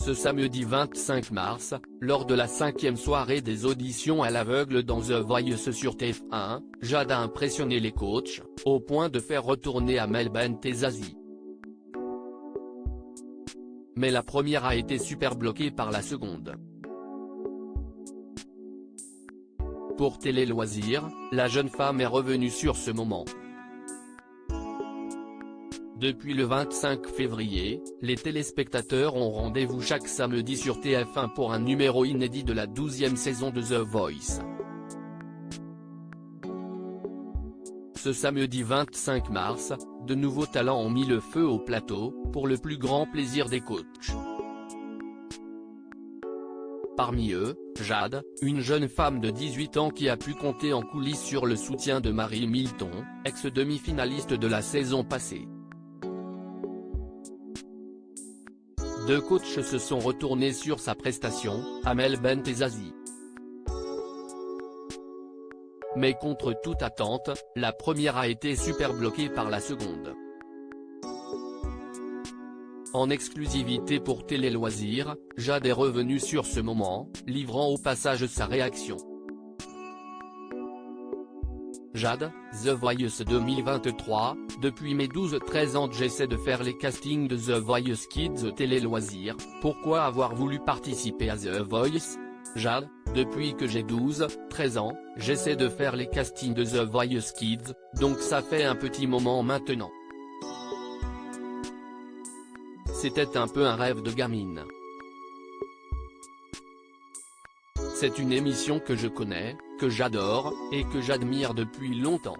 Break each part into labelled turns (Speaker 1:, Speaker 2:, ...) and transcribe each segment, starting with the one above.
Speaker 1: Ce samedi 25 mars, lors de la 5e soirée des auditions à l'aveugle dans The Voice sur TF1, Jade a impressionné les coachs, au point de faire retourner Amel Bent et Zazie. Mais la première a été super bloquée par la seconde. Pour Télé Loisirs, la jeune femme est revenue sur ce moment. Depuis le 25 février, les téléspectateurs ont rendez-vous chaque samedi sur TF1 pour un numéro inédit de la 12e saison de The Voice. Ce samedi 25 mars, de nouveaux talents ont mis le feu au plateau, pour le plus grand plaisir des coachs. Parmi eux, Jade, une jeune femme de 18 ans qui a pu compter en coulisses sur le soutien de Marie Milton, ex-demi-finaliste de la saison passée. Deux coachs se sont retournés sur sa prestation, Amel Bent et Zazie. Mais contre toute attente, la première a été super bloquée par la seconde. En exclusivité pour Télé Loisirs, Jade est revenue sur ce moment, livrant au passage sa réaction. Jade, The Voice 2023, depuis mes 12-13 ans j'essaie de faire les castings de The Voice Kids Télé Loisirs, pourquoi avoir voulu participer à The Voice? Jade, depuis que j'ai 12-13 ans, j'essaie de faire les castings de The Voice Kids, donc ça fait un petit moment maintenant. C'était un peu un rêve de gamine. C'est une émission que je connais, que j'adore, et que j'admire depuis longtemps.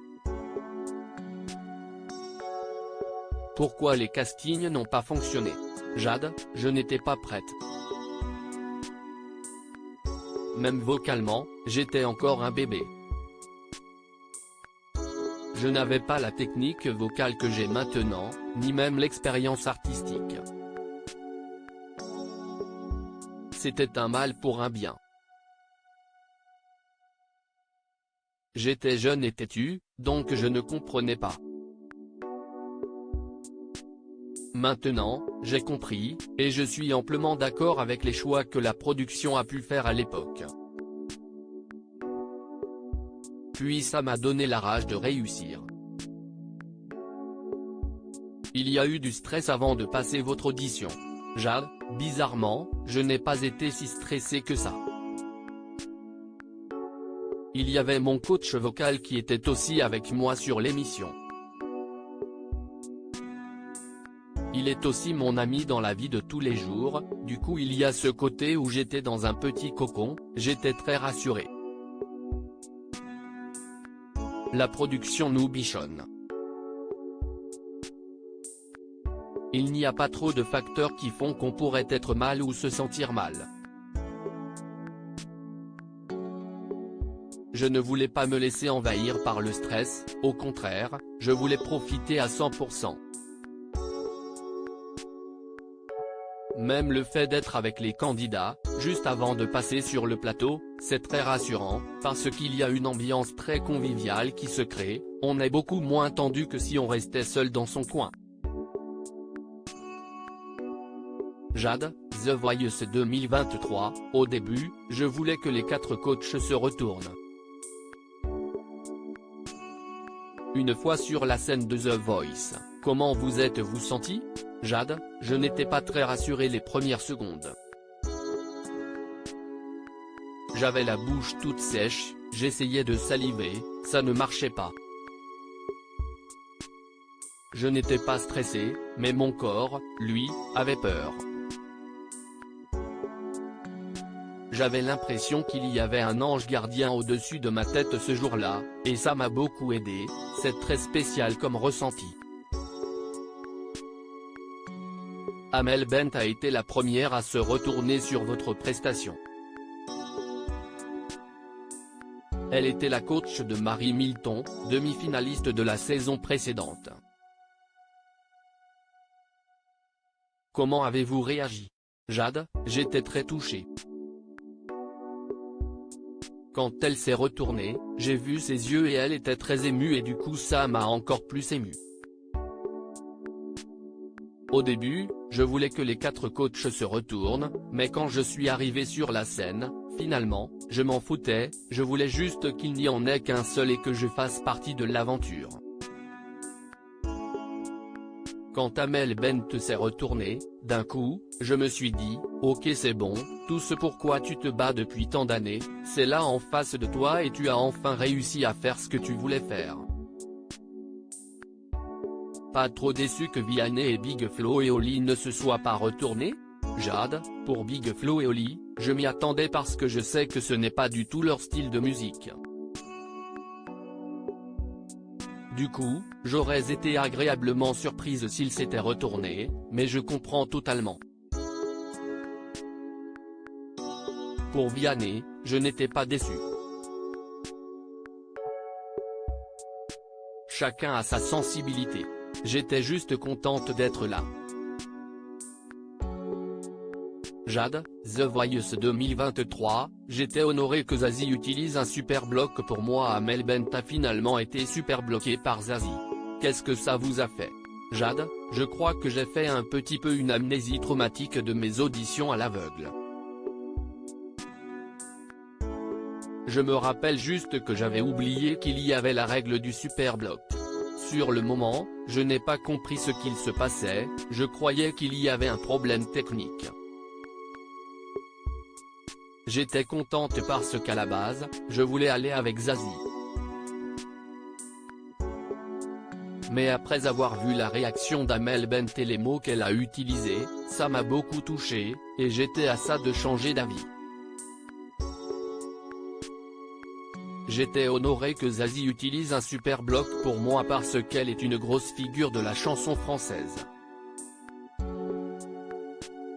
Speaker 1: Pourquoi les castings n'ont pas fonctionné? Jade, je n'étais pas prête. Même vocalement, j'étais encore un bébé. Je n'avais pas la technique vocale que j'ai maintenant, ni même l'expérience artistique. C'était un mal pour un bien. J'étais jeune et têtu, donc je ne comprenais pas. Maintenant, j'ai compris, et je suis amplement d'accord avec les choix que la production a pu faire à l'époque. Puis ça m'a donné la rage de réussir. Il y a eu du stress avant de passer votre audition. Jade, bizarrement, je n'ai pas été si stressé que ça. Il y avait mon coach vocal qui était aussi avec moi sur l'émission. Il est aussi mon ami dans la vie de tous les jours, du coup il y a ce côté où j'étais dans un petit cocon, j'étais très rassuré. La production nous bichonne. Il n'y a pas trop de facteurs qui font qu'on pourrait être mal ou se sentir mal. Je ne voulais pas me laisser envahir par le stress, au contraire, je voulais profiter à 100%. Même le fait d'être avec les candidats, juste avant de passer sur le plateau, c'est très rassurant, parce qu'il y a une ambiance très conviviale qui se crée, on est beaucoup moins tendu que si on restait seul dans son coin. Jade, The Voice 2023, au début, je voulais que les 4 coachs se retournent. Une fois sur la scène de The Voice, comment vous êtes-vous senti? Jade, je n'étais pas très rassuré les premières secondes. J'avais la bouche toute sèche, j'essayais de saliver, ça ne marchait pas. Je n'étais pas stressé, mais mon corps, lui, avait peur. J'avais l'impression qu'il y avait un ange gardien au-dessus de ma tête ce jour-là, et ça m'a beaucoup aidé, c'est très spécial comme ressenti. Amel Bent a été la première à se retourner sur votre prestation. Elle était la coach de Marie Milton, demi-finaliste de la saison précédente. Comment avez-vous réagi? Jade, j'étais très touché. Quand elle s'est retournée, j'ai vu ses yeux et elle était très émue et du coup ça m'a encore plus ému. Au début, je voulais que les 4 coachs se retournent, mais quand je suis arrivé sur la scène, finalement, je m'en foutais, je voulais juste qu'il n'y en ait qu'un seul et que je fasse partie de l'aventure. Quand Amel Bent s'est retourné, d'un coup, je me suis dit, ok c'est bon, tout ce pourquoi tu te bats depuis tant d'années, c'est là en face de toi et tu as enfin réussi à faire ce que tu voulais faire. Pas trop déçu que Vianney et Big Flo et Oli ne se soient pas retournés? Jade, pour Big Flo et Oli, je m'y attendais parce que je sais que ce n'est pas du tout leur style de musique. Du coup, j'aurais été agréablement surprise s'ils s'étaient retournés, mais je comprends totalement. Pour Vianney, je n'étais pas déçu. Chacun a sa sensibilité. J'étais juste contente d'être là. Jade, The Voice 2023, j'étais honoré que Zazie utilise un super bloc pour moi. Amel Bent a finalement été super bloqué par Zazie. Qu'est-ce que ça vous a fait? Jade, je crois que j'ai fait un petit peu une amnésie traumatique de mes auditions à l'aveugle. Je me rappelle juste que j'avais oublié qu'il y avait la règle du super bloc. Sur le moment, je n'ai pas compris ce qu'il se passait, je croyais qu'il y avait un problème technique. J'étais contente parce qu'à la base, je voulais aller avec Zazie. Mais après avoir vu la réaction d'Amel Bent et les mots qu'elle a utilisés, ça m'a beaucoup touché, et j'étais à ça de changer d'avis. J'étais honoré que Zazie utilise un super bloc pour moi parce qu'elle est une grosse figure de la chanson française.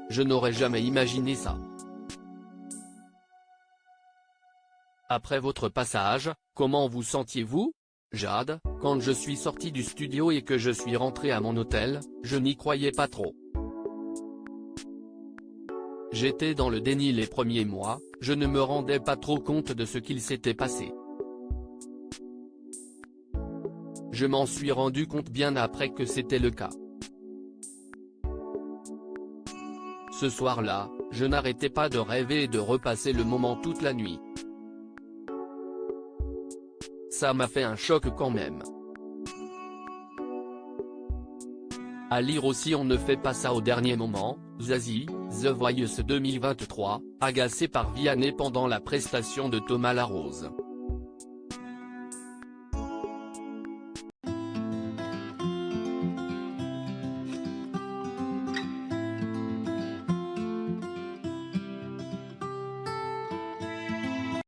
Speaker 1: Je n'aurais jamais imaginé ça. Après votre passage, comment vous sentiez-vous? Jade, quand je suis sorti du studio et que je suis rentré à mon hôtel, je n'y croyais pas trop. J'étais dans le déni les premiers mois, je ne me rendais pas trop compte de ce qu'il s'était passé. Je m'en suis rendu compte bien après que c'était le cas. Ce soir-là, je n'arrêtais pas de rêver et de repasser le moment toute la nuit. Ça m'a fait un choc quand même. À lire aussi on ne fait pas ça au dernier moment, Zazie, The Voice 2023, agacé par Vianney pendant la prestation de Thomas Larose.